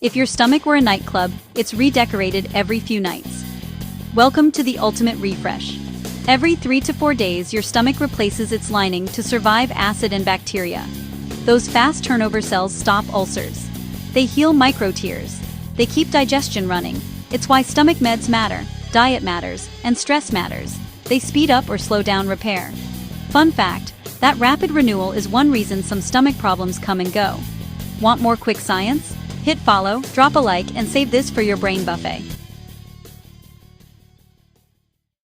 If your stomach were a nightclub, it's redecorated every few nights. Welcome to the ultimate refresh. Every 3 to 4 days, your stomach replaces its lining to survive acid and bacteria. Those fast turnover cells stop ulcers. They heal micro tears. They keep digestion running. It's why stomach meds matter, diet matters, and stress matters. They speed up or slow down repair. Fun fact, that rapid renewal is one reason some stomach problems come and go. Want more quick science? Hit follow, drop a like, and save this for your brain buffet.